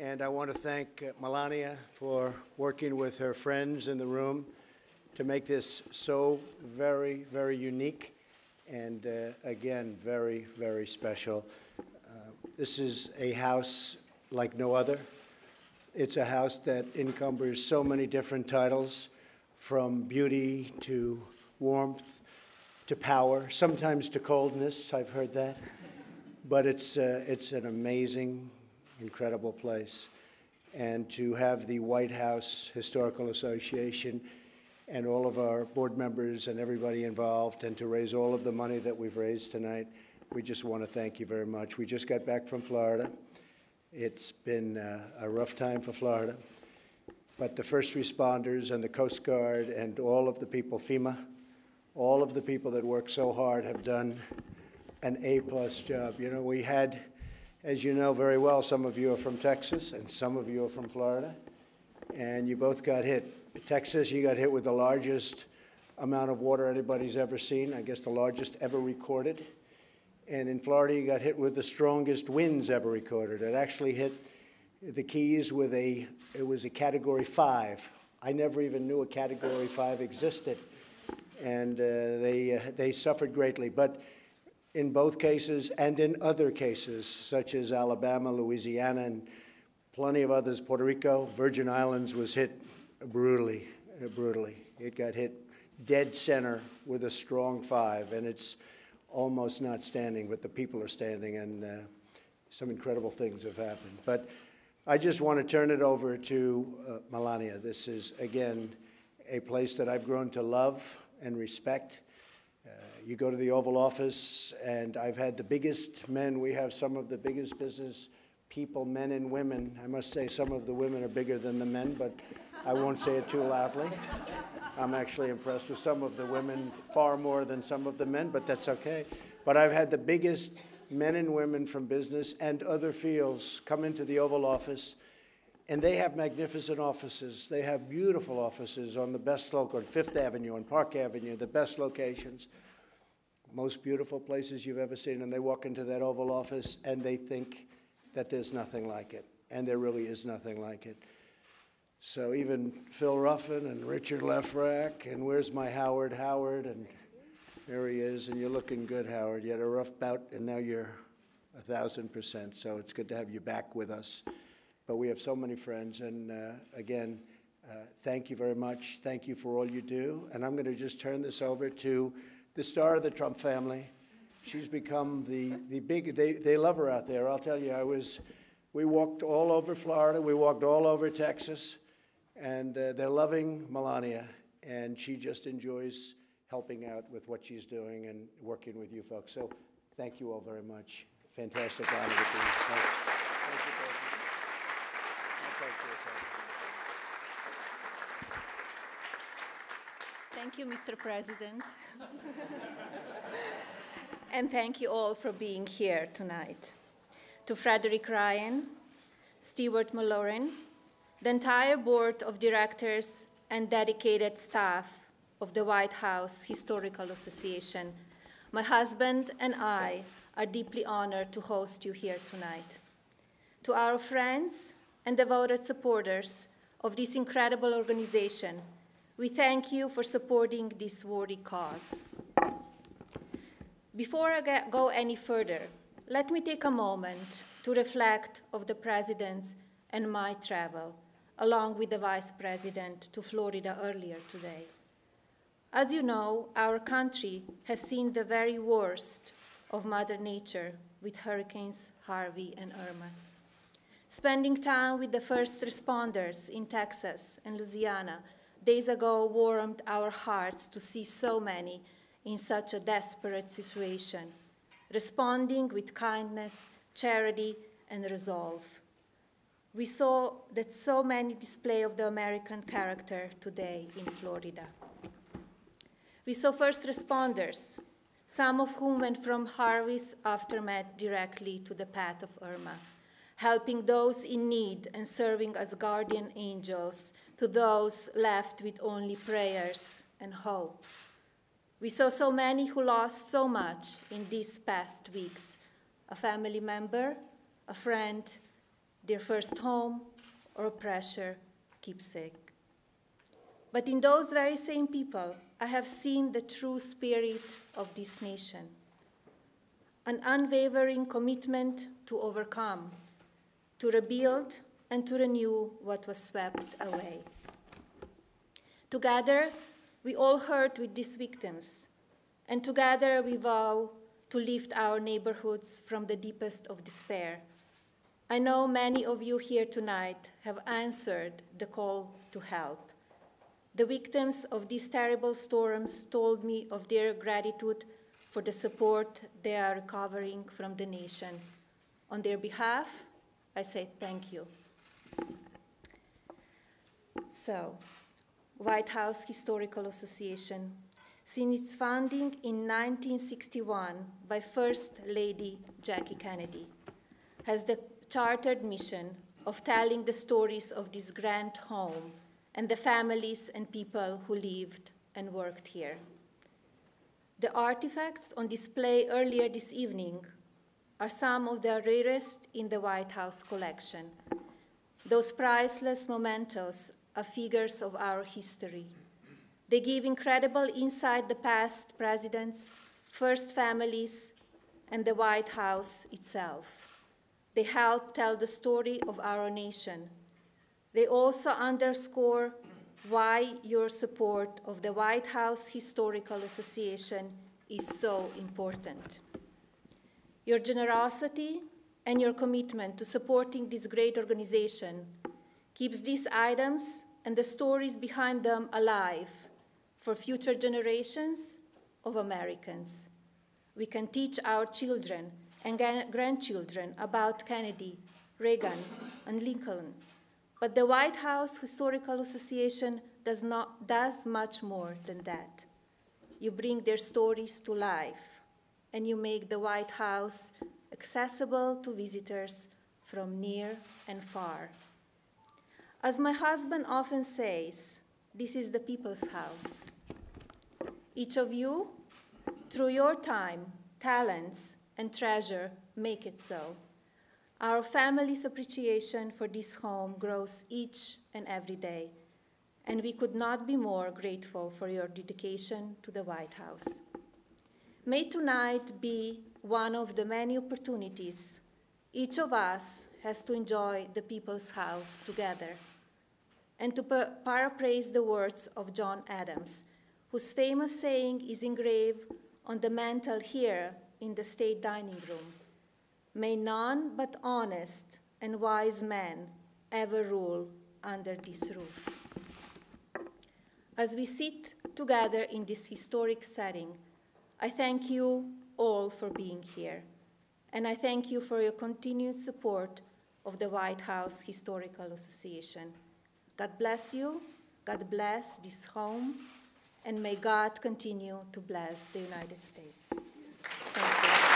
And I want to thank Melania for working with her friends in the room to make this so very, very unique and, again, very, very special. This is a house like no other. It's a house that encumbers so many different titles, from beauty to warmth to power, sometimes to coldness, I've heard that. But it's an amazing, incredible place. And to have the White House Historical Association and all of our board members and everybody involved, and to raise all of the money that we've raised tonight, we just want to thank you very much. We just got back from Florida. It's been a rough time for Florida. But the first responders and the Coast Guard and all of the people, FEMA, all of the people that work so hard have done an A-plus job. You know, we had, as you know very well, some of you are from Texas and some of you are from Florida, and you both got hit. Texas, you got hit with the largest amount of water anybody's ever seen, I guess the largest ever recorded. And in Florida, you got hit with the strongest winds ever recorded. It actually hit the Keys with it was a Category 5. I never even knew a Category 5 existed. And they suffered greatly. But in both cases and in other cases, such as Alabama, Louisiana, and plenty of others, Puerto Rico, Virgin Islands was hit brutally, brutally. It got hit dead center with a strong 5, and it's almost not standing, but the people are standing, and some incredible things have happened. But I just want to turn it over to Melania. This is, again, a place that I've grown to love and respect. You go to the Oval Office, and I've had the biggest men. We have some of the biggest business people, men and women. I must say some of the women are bigger than the men, but I won't say it too loudly. I'm actually impressed with some of the women far more than some of the men, but that's okay. But I've had the biggest men and women from business and other fields come into the Oval Office, and they have magnificent offices. They have beautiful offices on the best location, on Fifth Avenue, on Park Avenue, the best locations, most beautiful places you've ever seen. And they walk into that Oval Office, and they think that there's nothing like it, and there really is nothing like it. So even Phil Ruffin and Richard Lefrak, and where's my Howard, and there he is, and you're looking good, Howard. You had a rough bout, and now you're 1,000%, so it's good to have you back with us. But we have so many friends, and again, thank you very much. Thank you for all you do, and I'm going to just turn this over to the star of the Trump family. She's become the big, they love her out there. I'll tell you, we walked all over Florida, we walked all over Texas, and they're loving Melania, and she just enjoys helping out with what she's doing and working with you folks. So thank you all very much. Fantastic honor to be here. Thank you, Thank you, Mr. President. And thank you all for being here tonight. To Frederick Ryan, Stewart Mullorin, the entire board of directors and dedicated staff of the White House Historical Association, my husband and I are deeply honored to host you here tonight. To our friends and devoted supporters of this incredible organization, we thank you for supporting this worthy cause. Before I go any further, let me take a moment to reflect on the President's and my travel, along with the Vice President, to Florida earlier today. As you know, our country has seen the very worst of Mother Nature with Hurricanes Harvey and Irma. Spending time with the first responders in Texas and Louisiana days ago warmed our hearts to see so many in such a desperate situation, responding with kindness, charity, and resolve. We saw that so many display of the American character today in Florida. We saw first responders, some of whom went from Harvey's aftermath directly to the path of Irma, helping those in need and serving as guardian angels to those left with only prayers and hope. We saw so many who lost so much in these past weeks, a family member, a friend, their first home, or a precious keepsake. But in those very same people, I have seen the true spirit of this nation, an unwavering commitment to overcome, to rebuild, and to renew what was swept away. Together, we all hurt with these victims, and together we vow to lift our neighborhoods from the deepest of despair. I know many of you here tonight have answered the call to help. The victims of these terrible storms told me of their gratitude for the support they are recovering from the nation. On their behalf, I say thank you. So, White House Historical Association, since its founding in 1961 by First Lady Jackie Kennedy, has the chartered mission of telling the stories of this grand home and the families and people who lived and worked here. The artifacts on display earlier this evening are some of the rarest in the White House collection. Those priceless mementos are figures of our history. They give incredible insight the past presidents, first families, and the White House itself. They help tell the story of our nation. They also underscore why your support of the White House Historical Association is so important. Your generosity and your commitment to supporting this great organization keeps these items and the stories behind them alive for future generations of Americans. We can teach our children and grandchildren about Kennedy, Reagan, and Lincoln. But the White House Historical Association does much more than that. You bring their stories to life, and you make the White House accessible to visitors from near and far. As my husband often says, this is the people's house. Each of you, through your time, talents, and treasure, make it so. Our family's appreciation for this home grows each and every day, and we could not be more grateful for your dedication to the White House. May tonight be one of the many opportunities each of us has to enjoy the people's house together, and to paraphrase the words of John Adams, whose famous saying is engraved on the mantel here in the state dining room: may none but honest and wise men ever rule under this roof. As we sit together in this historic setting, I thank you all for being here, and I thank you for your continued support of the White House Historical Association. God bless you, God bless this home, and may God continue to bless the United States. Thank you.